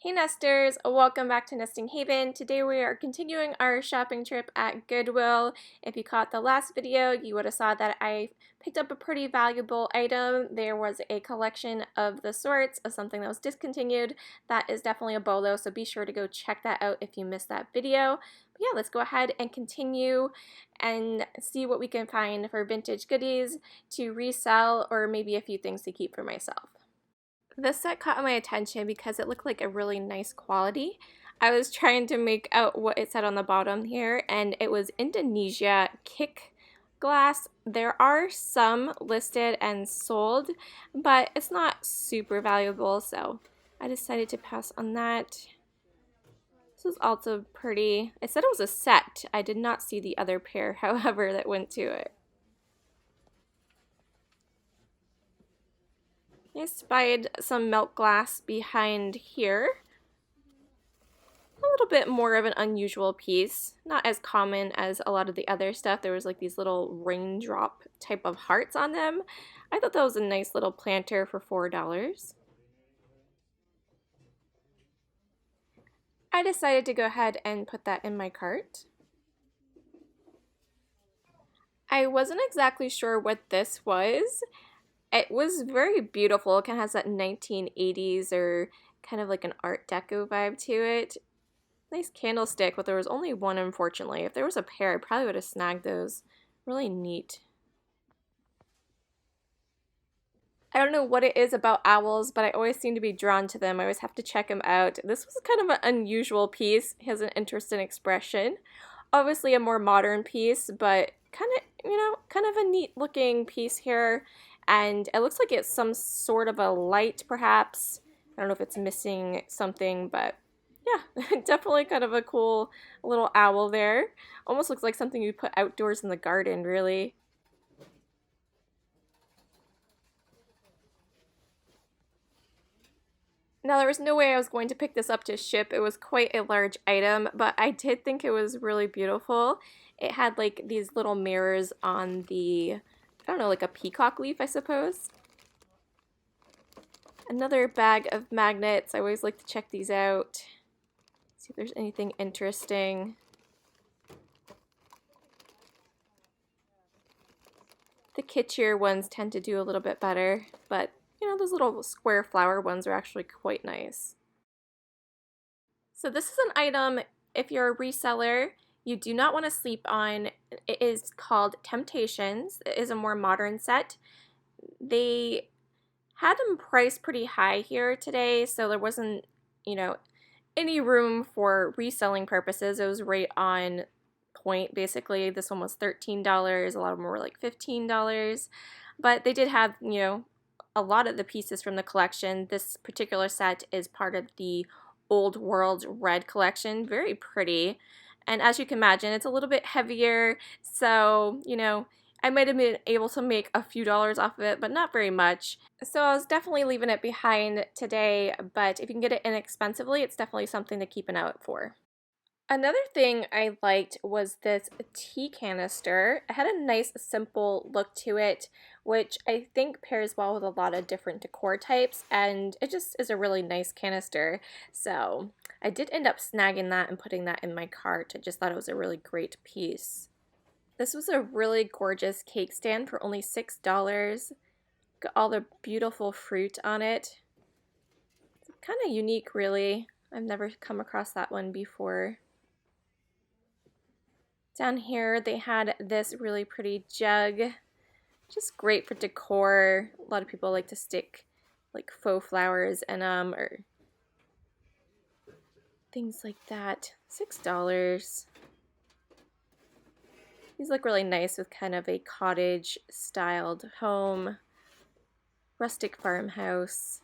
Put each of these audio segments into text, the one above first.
Hey Nesters, welcome back to Nesting Haven. Today we are continuing our shopping trip at Goodwill. If you caught the last video, you would have saw that I picked up a pretty valuable item. There was a collection of the sorts of something that was discontinued. That is definitely a bolo, so be sure to go check that out if you missed that video. But yeah, let's go ahead and continue and see what we can find for vintage goodies to resell or maybe a few things to keep for myself. This set caught my attention because it looked like a really nice quality. I was trying to make out what it said on the bottom here, and it was Indonesia Kick glass. There are some listed and sold, but it's not super valuable, so I decided to pass on that. This was also pretty. It said it was a set. I did not see the other pair, however, that went to it. I spied some milk glass behind here. A little bit more of an unusual piece. Not as common as a lot of the other stuff. There was like these little raindrop type of hearts on them. I thought that was a nice little planter for $4. I decided to go ahead and put that in my cart. I wasn't exactly sure what this was. It was very beautiful. It kind of has that 1980s or kind of like an Art Deco vibe to it. Nice candlestick, but there was only one, unfortunately. If there was a pair, I probably would have snagged those. Really neat. I don't know what it is about owls, but I always seem to be drawn to them. I always have to check them out. This was kind of an unusual piece. It has an interesting expression. Obviously a more modern piece, but kind of a neat looking piece here. And it looks like it's some sort of a light, perhaps. I don't know if it's missing something, but yeah, definitely kind of a cool little owl there. Almost looks like something you'd put outdoors in the garden, really. Now, there was no way I was going to pick this up to ship. It was quite a large item, but I did think it was really beautiful. It had like these little mirrors on the, I don't know, like a peacock leaf, I suppose. Another bag of magnets. I always like to check these out. See if there's anything interesting. The kitschier ones tend to do a little bit better, but you know, those little square flower ones are actually quite nice. So this is an item, if you're a reseller, you do not want to sleep on. It is called Temptations. It is a more modern set. They had them priced pretty high here today, so there wasn't, you know, any room for reselling purposes. It was right on point, basically. This one was $13. A lot of them were like $15. But they did have, you know, a lot of the pieces from the collection. This particular set is part of the Old World Red collection. Very pretty. And as you can imagine, it's a little bit heavier, so, you know, I might have been able to make a few dollars off of it, but not very much. So I was definitely leaving it behind today, but if you can get it inexpensively, it's definitely something to keep an eye out for. Another thing I liked was this tea canister. It had a nice simple look to it, which I think pairs well with a lot of different decor types, and it just is a really nice canister. So I did end up snagging that and putting that in my cart. I just thought it was a really great piece. This was a really gorgeous cake stand for only $6. Got all the beautiful fruit on it. It's kind of unique, really. I've never come across that one before. Down here they had this really pretty jug, just great for decor. A lot of people like to stick like faux flowers in them or things like that. $6. These look really nice with kind of a cottage styled home, rustic farmhouse.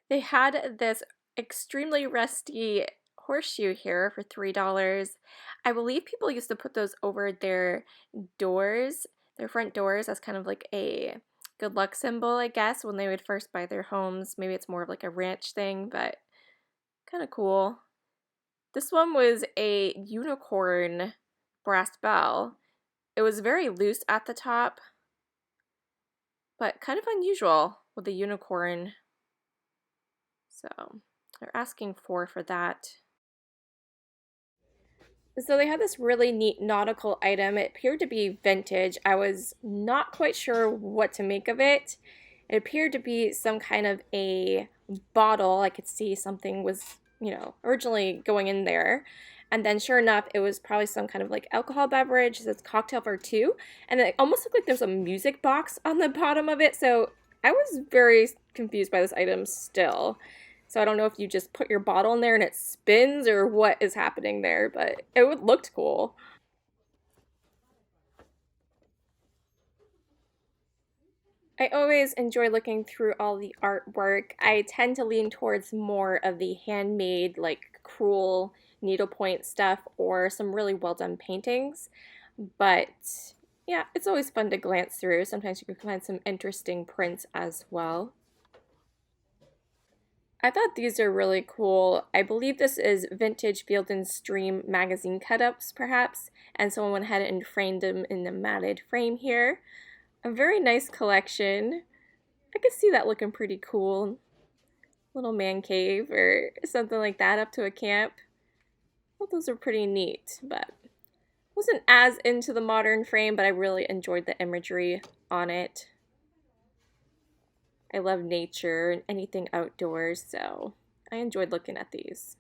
They had this extremely rusty horseshoe here for $3. I believe people used to put those over their doors, their front doors, as kind of like a good luck symbol, I guess, when they would first buy their homes. Maybe it's more of like a ranch thing, but kind of cool. This one was a unicorn brass bell. It was very loose at the top, but kind of unusual with the unicorn So they're asking for that. So they had this really neat nautical item. It appeared to be vintage. I was not quite sure what to make of it. It appeared to be some kind of a bottle. I could see something was, originally going in there. And then sure enough, it was probably some kind of like alcohol beverage. It's cocktail for two. And it almost looked like there's a music box on the bottom of it. So I was very confused by this item still. So I don't know if you just put your bottle in there and it spins or what is happening there, but it looked cool. I always enjoy looking through all the artwork. I tend to lean towards more of the handmade, like cruel needlepoint stuff or some really well done paintings. But yeah, it's always fun to glance through. Sometimes you can find some interesting prints as well. I thought these are really cool. I believe this is vintage Field and Stream magazine cut-ups, perhaps, and someone went ahead and framed them in the matted frame here. A very nice collection. I could see that looking pretty cool. Little man cave or something like that up to a camp. Well, those are pretty neat, but wasn't as into the modern frame, but I really enjoyed the imagery on it. I love nature and anything outdoors, so I enjoyed looking at these.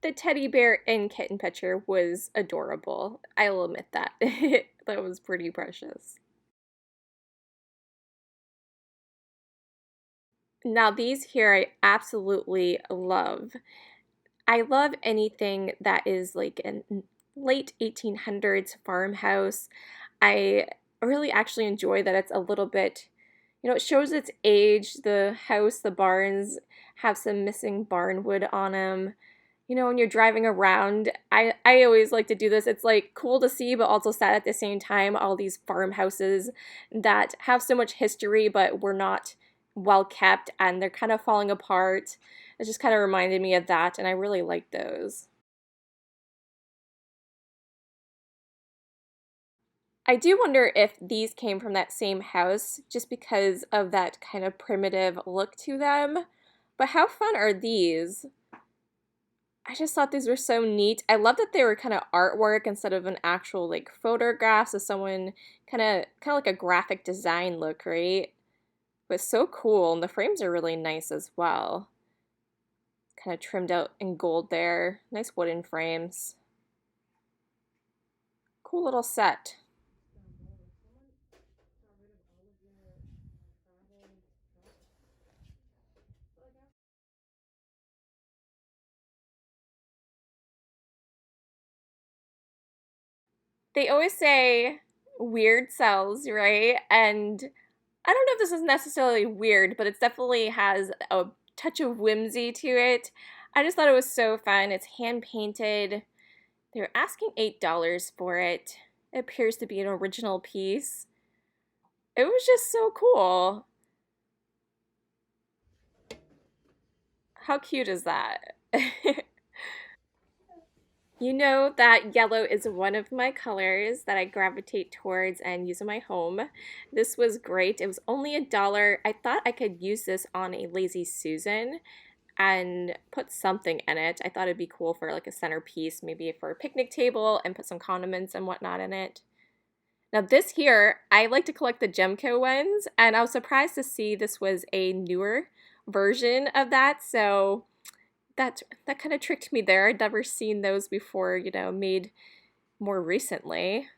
The teddy bear and kitten picture was adorable. I'll admit that. That was pretty precious. Now, these here I absolutely love. I love anything that is like a late 1800s farmhouse. I really actually enjoy that it's a little bit, it shows its age. The house, the barns have some missing barnwood on them. When you're driving around, I always like to do this. It's like cool to see, but also sad at the same time. All these farmhouses that have so much history, but were not well kept and they're kind of falling apart. It just kind of reminded me of that, and I really like those. I do wonder if these came from that same house just because of that kind of primitive look to them. But how fun are these? I just thought these were so neat. I love that they were kind of artwork instead of an actual like photographs of someone kind of like a graphic design look, right? But so cool, and the frames are really nice as well. Kind of trimmed out in gold there. Nice wooden frames. Cool little set. They always say weird sells, right? And I don't know if this is necessarily weird, but it definitely has a touch of whimsy to it. I just thought it was so fun. It's hand painted. They were asking $8 for it. It appears to be an original piece. It was just so cool. How cute is that? You know that yellow is one of my colors that I gravitate towards and use in my home. This was great. It was only $1. I thought I could use this on a Lazy Susan and put something in it. I thought it'd be cool for like a centerpiece, maybe for a picnic table, and put some condiments and whatnot in it. Now this here, I like to collect the Gemco ones, and I was surprised to see this was a newer version of that, so that kind of tricked me there. I'd never seen those before, made more recently.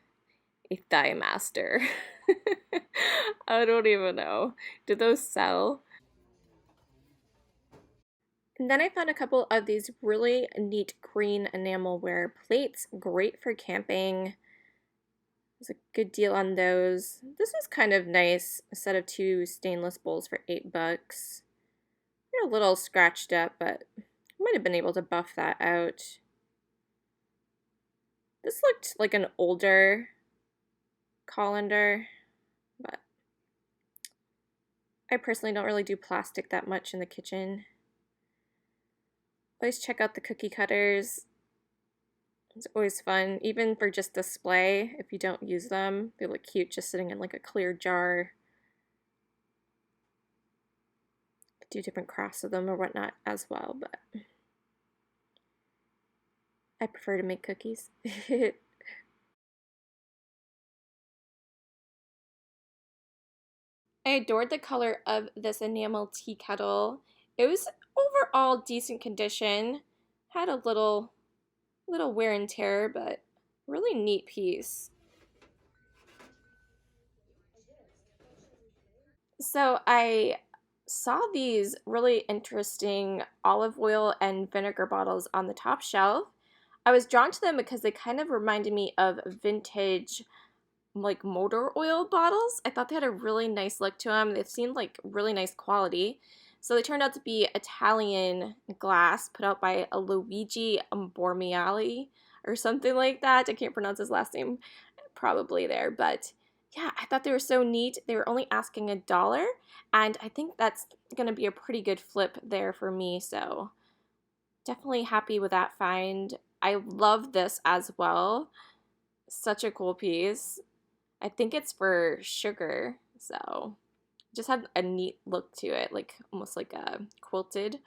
A Thigh Master. I don't even know. Do those sell? And then I found a couple of these really neat green enamelware plates. Great for camping. There's a good deal on those. This was kind of nice. A set of two stainless bowls for $8. They're a little scratched up, but I might have been able to buff that out. This looked like an older colander, but I personally don't really do plastic that much in the kitchen. Always check out the cookie cutters. It's always fun, even for just display. If you don't use them, they look cute just sitting in like a clear jar. Do different crafts with them or whatnot as well, but I prefer to make cookies. I adored the color of this enamel tea kettle. It was overall decent condition. Had a little wear and tear, but really neat piece. So I saw these really interesting olive oil and vinegar bottles on the top shelf. I was drawn to them because they kind of reminded me of vintage like motor oil bottles. I thought they had a really nice look to them. They seemed like really nice quality. So they turned out to be Italian glass put out by a Luigi Bormiali or something like that. I can't pronounce his last name probably there, but yeah, I thought they were so neat. They were only asking $1, and I think that's gonna be a pretty good flip there for me. So definitely happy with that find. I love this as well. Such a cool piece. I think it's for sugar, so just had a neat look to it, like almost like a quilted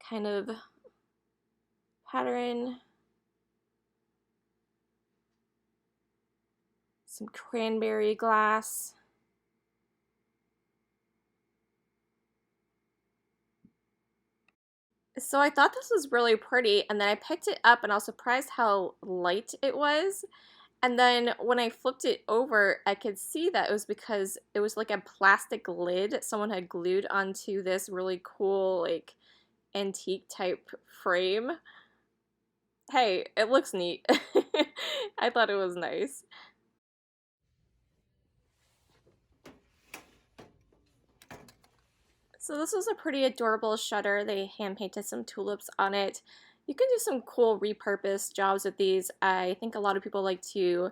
kind of pattern. Some cranberry glass. So I thought this was really pretty, and then I picked it up and I was surprised how light it was. And then when I flipped it over, I could see that it was because it was like a plastic lid someone had glued onto this really cool, like, antique type frame. Hey, it looks neat. I thought it was nice. So this was a pretty adorable shutter. They hand painted some tulips on it. You can do some cool repurposed jobs with these. I think a lot of people like to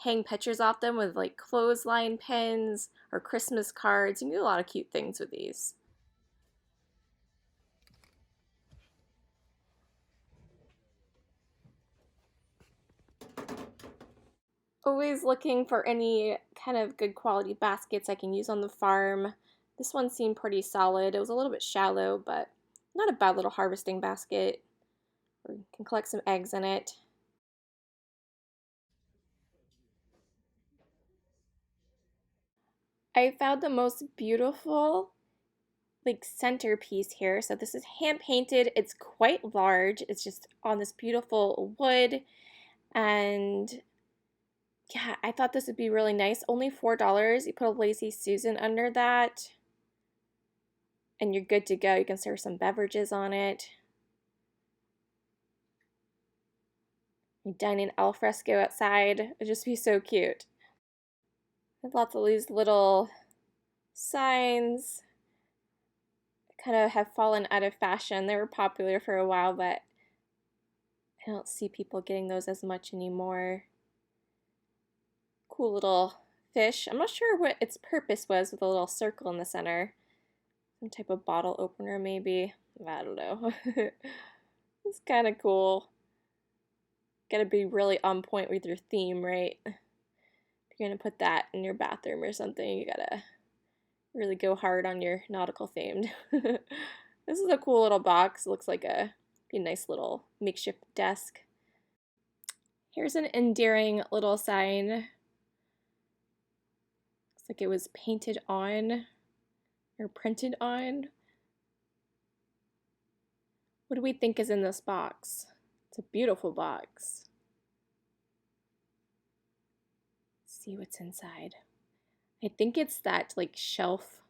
hang pictures off them with like clothesline pins or Christmas cards. You can do a lot of cute things with these. Always looking for any kind of good quality baskets I can use on the farm. This one seemed pretty solid. It was a little bit shallow, but not a bad little harvesting basket. Or you can collect some eggs in it. I found the most beautiful like centerpiece here. So this is hand painted. It's quite large. It's just on this beautiful wood. And yeah, I thought this would be really nice. Only $4. You put a Lazy Susan under that and you're good to go. You can serve some beverages on it. You dine in al fresco outside. It'd just be so cute. With lots of these little signs. Kind of have fallen out of fashion. They were popular for a while, but I don't see people getting those as much anymore. Cool little fish. I'm not sure what its purpose was with a little circle in the center. Some type of bottle opener maybe. I don't know. It's kind of cool. Gotta be really on point with your theme, right? If you're gonna put that in your bathroom or something, you gotta really go hard on your nautical themed. This is a cool little box. It looks like be a nice little makeshift desk. Here's an endearing little sign. Looks like it was painted on or printed on. What do we think is in this box? It's a beautiful box. Let's see what's inside. I think it's that like shelf,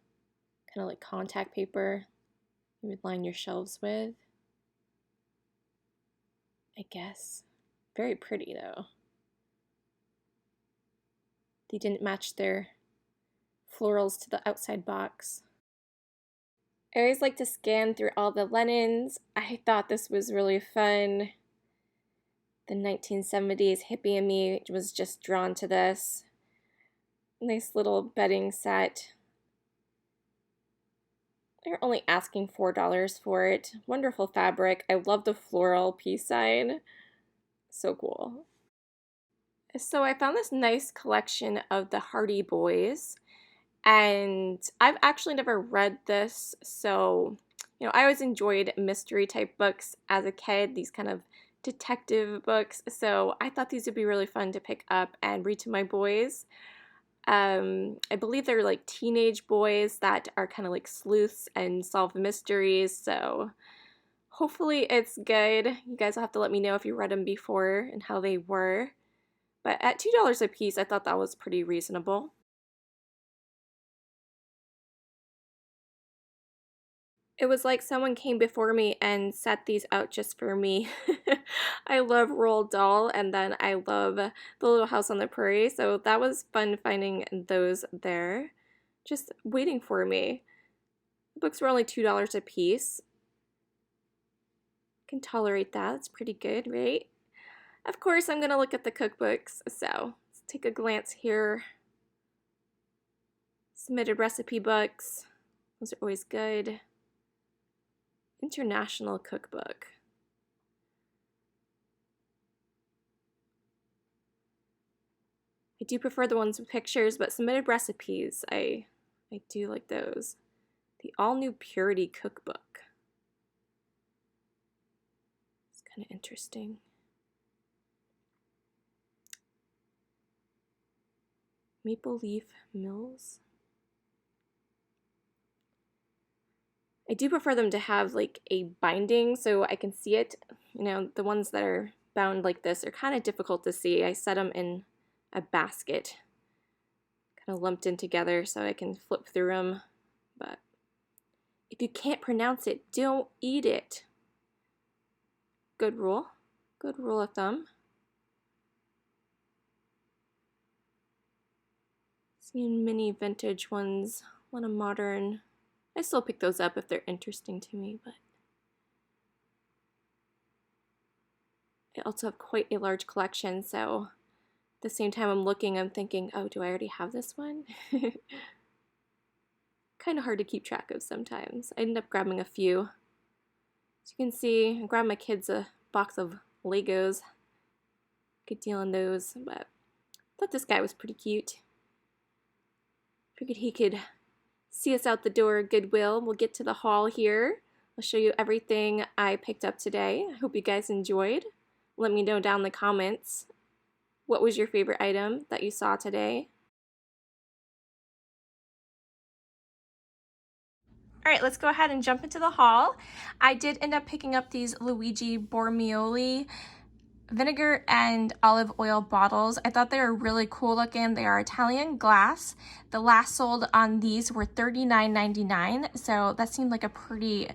kind of like contact paper you would line your shelves with. I guess. Very pretty though. They didn't match their florals to the outside box. I always like to scan through all the linens. I thought this was really fun. The 1970s hippie in me was just drawn to this. Nice little bedding set. They're only asking $4 for it. Wonderful fabric. I love the floral peace sign. So cool. So I found this nice collection of the Hardy Boys, and I've actually never read this, so I always enjoyed mystery type books as a kid, these kind of detective books, so I thought these would be really fun to pick up and read to my boys. I believe they're like teenage boys that are kind of like sleuths and solve mysteries, so hopefully it's good. You guys will have to let me know if you read them before and how they were. But at $2 a piece, I thought that was pretty reasonable. It was like someone came before me and set these out just for me. I love Roald Dahl, and then I love The Little House on the Prairie, so that was fun finding those there, just waiting for me. The books were only $2 a piece. Can tolerate that. It's pretty good, right? Of course, I'm going to look at the cookbooks, so let's take a glance here. Submitted recipe books. Those are always good. International cookbook. I do prefer the ones with pictures, but submitted recipes, I do like those. The all-new Purity cookbook. It's kind of interesting. Maple Leaf Mills. I do prefer them to have like a binding so I can see it. The ones that are bound like this are kind of difficult to see. I set them in a basket, kind of lumped in together so I can flip through them. But if you can't pronounce it, don't eat it. Good rule. Good rule of thumb. Seeing mini vintage ones, a lot of modern. I still pick those up if they're interesting to me, but I also have quite a large collection, so at the same time I'm looking, I'm thinking, oh, do I already have this one? Kind of hard to keep track of sometimes. I end up grabbing a few. As you can see, I grabbed my kids a box of Legos. Good deal on those, but I thought this guy was pretty cute. Figured he could see us out the door at Goodwill. We'll get to the haul here. I'll show you everything I picked up today. I hope you guys enjoyed. Let me know down in the comments what was your favorite item that you saw today. All right, let's go ahead and jump into the haul. I did end up picking up these Luigi Bormioli vinegar and olive oil bottles. I thought they were really cool looking. They are Italian glass. The last sold on these were $39.99, so that seemed like a pretty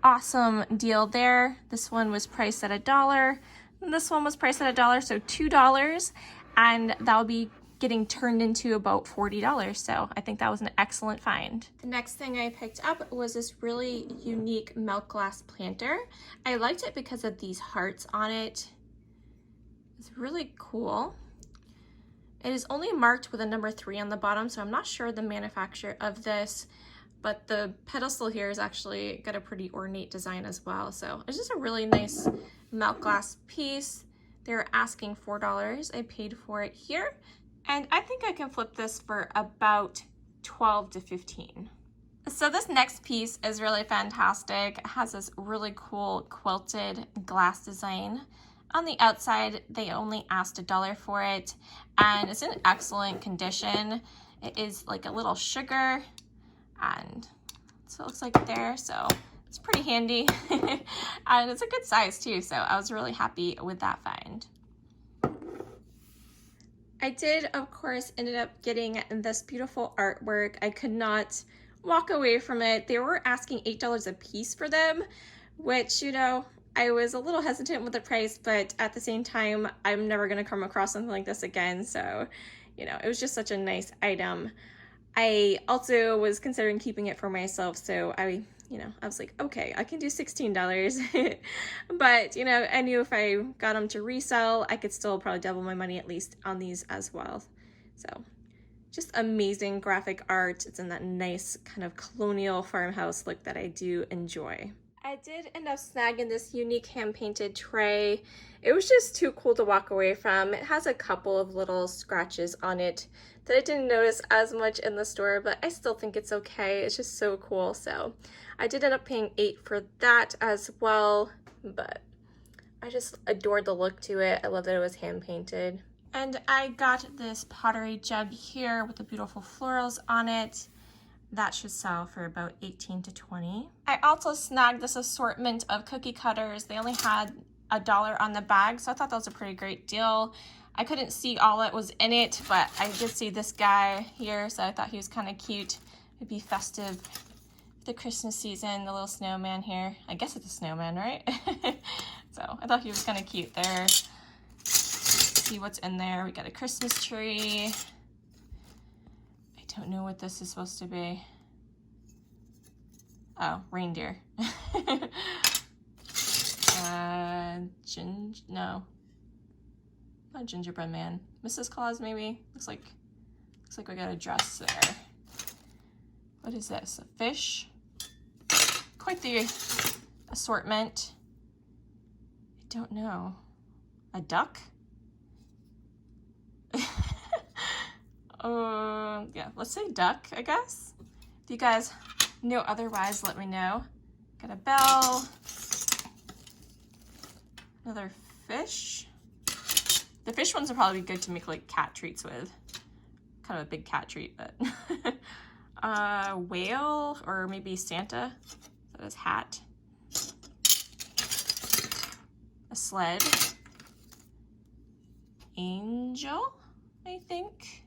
awesome deal there. This one was priced at $1, and this one was priced at $1, so $2, and that'll be getting turned into about $40, so I think that was an excellent find. The next thing I picked up was this really unique milk glass planter. I liked it because of these hearts on it. It's really cool. It is only marked with a number 3 on the bottom, so I'm not sure the manufacturer of this, but the pedestal here is actually got a pretty ornate design as well. So it's just a really nice milk glass piece. They're asking $4. I paid for it here, and I think I can flip this for about $12 to $15. So this next piece is really fantastic. It has this really cool quilted glass design. On the outside, they only asked $1 for it, and it's in excellent condition. It is like a little sugar, and so it looks like there, so it's pretty handy. And it's a good size too, so I was really happy with that find. I did, of course, ended up getting this beautiful artwork. I could not walk away from it. They were asking $8 a piece for them, which, I was a little hesitant with the price, but at the same time, I'm never going to come across something like this again. So, it was just such a nice item. I also was considering keeping it for myself. So I was like, okay, I can do $16. But, I knew if I got them to resell, I could still probably double my money at least on these as well. So just amazing graphic art. It's in that nice kind of colonial farmhouse look that I do enjoy. I did end up snagging this unique hand-painted tray. It was just too cool to walk away from. It has a couple of little scratches on it that I didn't notice as much in the store, but I still think it's okay. It's just so cool. So I did end up paying $8 for that as well, but I just adored the look to it. I love that it was hand-painted. And I got this pottery jug here with the beautiful florals on it. That should sell for about $18 to $20. I also snagged this assortment of cookie cutters. They only had $1 on the bag, so I thought that was a pretty great deal. I couldn't see all that was in it, but I did see this guy here, so I thought he was kind of cute. It'd be festive for the Christmas season, the little snowman here. I guess it's a snowman, right? So I thought he was kind of cute there. Let's see what's in there. We got a Christmas tree. I don't know what this is supposed to be. Oh, reindeer. No. Not gingerbread man. Mrs. Claus, maybe? Looks like we got a dress there. What is this? A fish? Quite the assortment. I don't know. A duck? Yeah, let's say duck, I guess. If you guys know otherwise, let me know. Got a bell. Another fish. The fish ones are probably good to make like cat treats with. Kind of a big cat treat, but. Whale, or maybe Santa. That is hat. A sled. Angel, I think.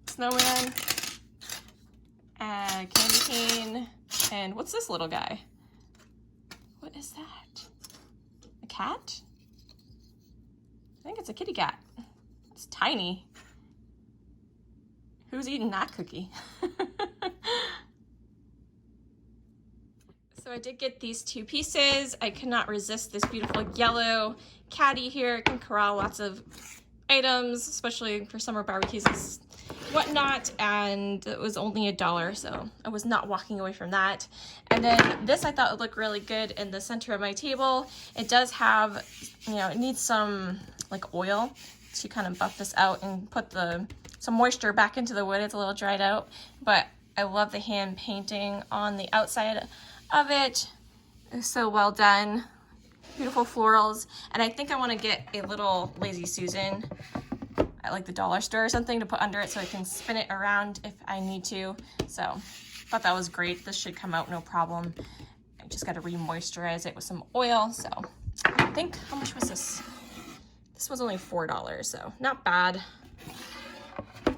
Snowman, candy cane, and what's this little guy? What is that? A cat? I think it's a kitty cat. It's tiny. Who's eating that cookie? So I did get these two pieces. I could not resist this beautiful yellow caddy here. It can corral lots of items, especially for summer barbecues and whatnot, and it was only $1, so I was not walking away from that. And then this I thought would look really good in the center of my table. It does have, it needs some like oil to kind of buff this out and put some moisture back into the wood. It's a little dried out, but I love the hand painting on the outside of it. It's so well done. Beautiful florals, and I think I want to get a little Lazy Susan at like the dollar store or something to put under it so I can spin it around if I need to. So thought that was great. This should come out no problem. I just got to re-moisturize it with some oil. So I think, how much was this? This was only $4, so not bad.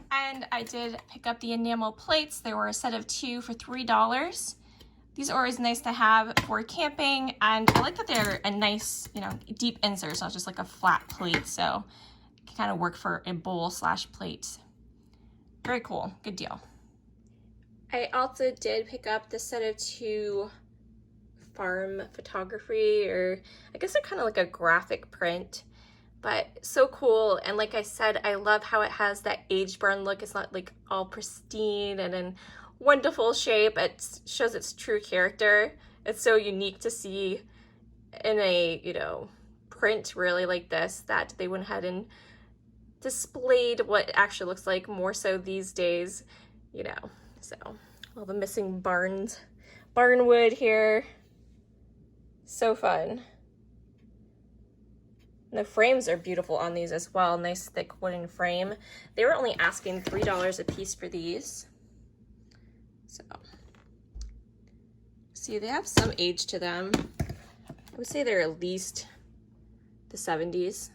And I did pick up the enamel plates. They were a set of 2 for $3. These are always nice to have for camping, and I like that they're a nice, deep insert, so it's just like a flat plate, so it can kind of work for a bowl / plate. Very cool, good deal. I also did pick up the set of 2 farm photography, or I guess they're kind of like a graphic print, but so cool. And like I said, I love how it has that aged barn look. It's not like all pristine and in wonderful shape. It shows its true character. It's so unique to see in a print really like this, that they went ahead and displayed what it actually looks like more so these days, so all the missing barn wood here. So fun. And the frames are beautiful on these as well. Nice thick wooden frame. They were only asking $3 a piece for these. So, see, they have some age to them. I would say they're at least the 70s.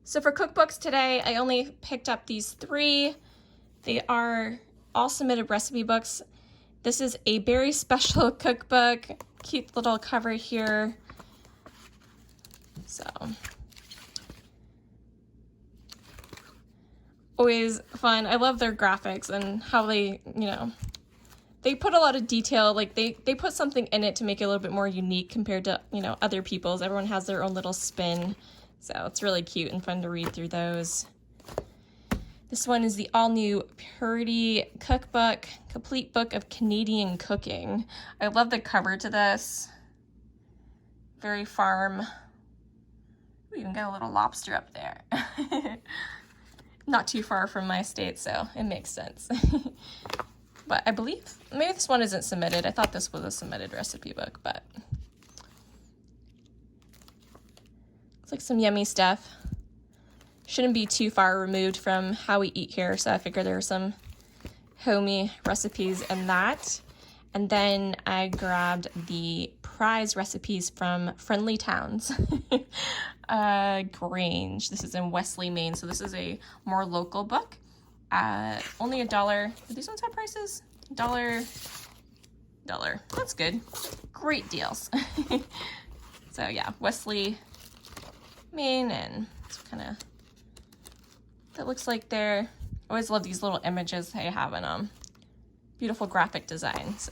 So for cookbooks today, I only picked up these 3. They are all submitted recipe books. This is a berry special cookbook. Cute little cover here. So, always fun. I love their graphics and how they, they put a lot of detail. Like they put something in it to make it a little bit more unique compared to, other people's. Everyone has their own little spin. So it's really cute and fun to read through those. This one is the all-new Purity Cookbook, Complete Book of Canadian Cooking. I love the cover to this. Very farm. We even got a little lobster up there. Not too far from my state, so it makes sense. But I believe, maybe this one isn't submitted. I thought this was a submitted recipe book, but looks like some yummy stuff. Shouldn't be too far removed from how we eat here, so I figured there were some homey recipes in that. And then I grabbed the prize recipes from Friendly Towns. Grange. This is in Wesley, Maine, so this is a more local book. Only $1. Do these ones have prices? $1. That's good. Great deals. So yeah, Wesley, Maine, and it's kind of, that looks like they're, I always love these little images they have in them. Beautiful graphic design, so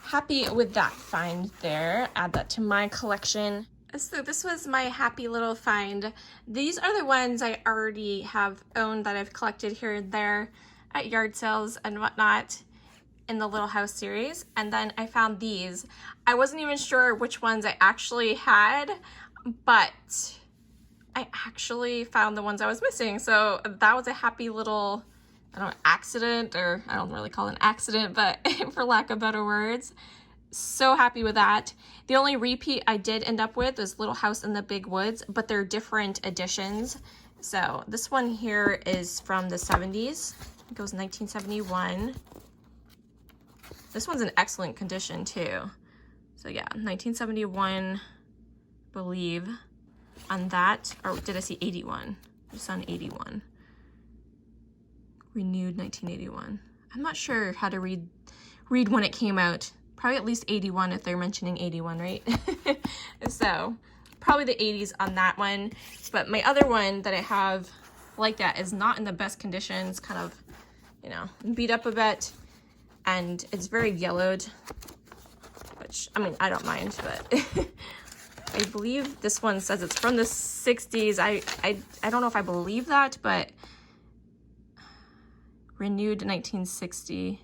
happy with that find there. Add that to my collection. So this was my happy little find. These are the ones I already have owned that I've collected here and there at yard sales and whatnot in the Little House series. And then I found these. I wasn't even sure which ones I actually had, but I actually found the ones I was missing. So that was a happy little, I don't know, accident, or I don't really call it an accident, but for lack of better words. So happy with that. The only repeat I did end up with was Little House in the Big Woods, but they're different editions. So this one here is from the 70s. It goes 1971. This one's in excellent condition too. So yeah, 1971, I believe, on that. Or did I see 81? I just saw 81. Renewed 1981. I'm not sure how to read when it came out. Probably at least 81 if they're mentioning 81, right? So probably the 80s on that one. But my other one that I have like that is not in the best condition. It's kind of, you know, beat up a bit, and it's very yellowed, which, I mean, I don't mind, but I believe this one says it's from the 60s. I don't know if I believe that, but renewed 1960.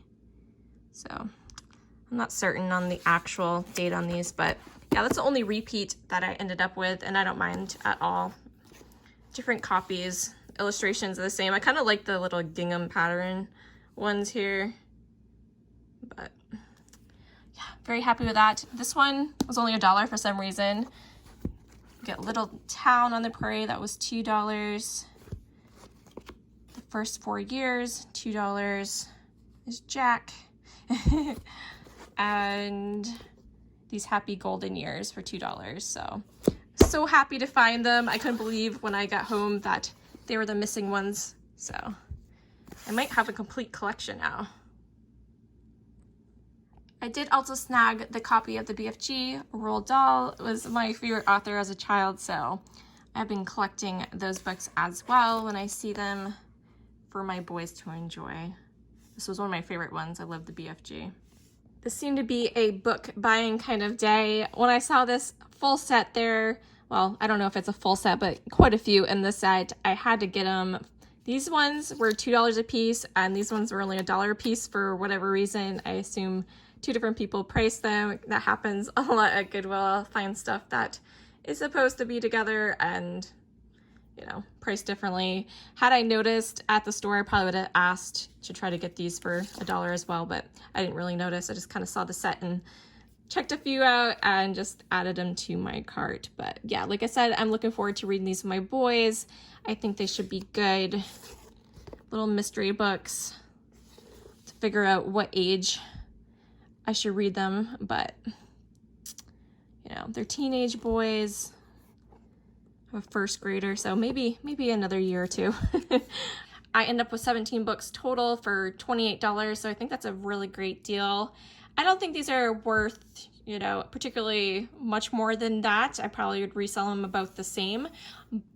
So I'm not certain on the actual date on these, but yeah, that's the only repeat that I ended up with, and I don't mind at all. Different copies, illustrations are the same. I kind of like the little gingham pattern ones here, but yeah, very happy with that. This one was only $1 for some reason. Get Little Town on the Prairie, that was $2. The First 4 Years, $2. There's Jack. And these Happy Golden Years for $2. So happy to find them. I couldn't believe when I got home that they were the missing ones. So I might have a complete collection now. I did also snag the copy of the BFG. Roald Dahl was my favorite author as a child, so I've been collecting those books as well when I see them for my boys to enjoy. This was one of my favorite ones. I love the BFG. This seemed to be a book buying kind of day. When I saw this full set there, well, I don't know if it's a full set, but quite a few in the set, I had to get them. These ones were $2 a piece, and these ones were only $1 a piece for whatever reason. I assume 2 different people priced them. That happens a lot at Goodwill. I'll find stuff that is supposed to be together and, you know, priced differently. Had I noticed at the store, I probably would have asked to try to get these for $1 as well, but I didn't really notice. I just kind of saw the set and checked a few out and just added them to my cart. But yeah, like I said, I'm looking forward to reading these with my boys. I think they should be good little mystery books to figure out what age I should read them, but you know, they're teenage boys. I'm a first grader, so maybe another year or two. I end up with 17 books total for $28, so I think that's a really great deal. I don't think these are worth, you know, particularly much more than that. I probably would resell them about the same,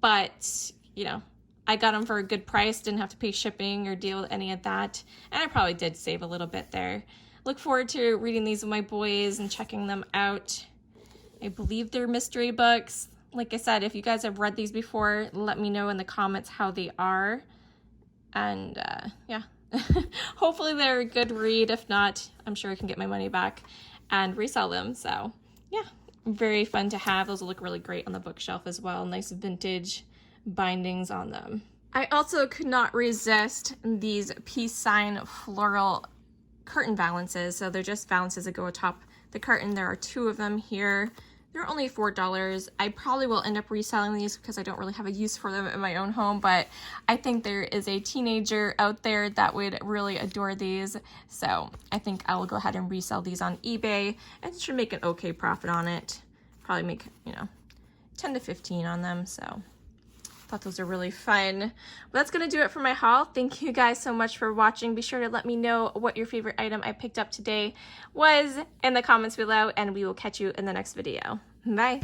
but, you know, I got them for a good price, didn't have to pay shipping or deal with any of that, and I probably did save a little bit there. Look forward to reading these with my boys and checking them out. I believe they're mystery books. Like I said, if you guys have read these before, let me know in the comments how they are. And yeah, hopefully they're a good read. If not, I'm sure I can get my money back and resell them. So yeah, very fun to have. Those will look really great on the bookshelf as well. Nice vintage bindings on them. I also could not resist these peace sign floral curtain valances. So they're just valances that go atop the curtain. There are 2 of them here. They're only $4. I probably will end up reselling these because I don't really have a use for them in my own home, but I think there is a teenager out there that would really adore these. So I think I will go ahead and resell these on eBay and should make an okay profit on it. Probably make, 10 to 15 on them. So thought those are really fun. Well, that's gonna do it for my haul. Thank you guys so much for watching. Be sure to let me know what your favorite item I picked up today was in the comments below, and we will catch you in the next video. Bye.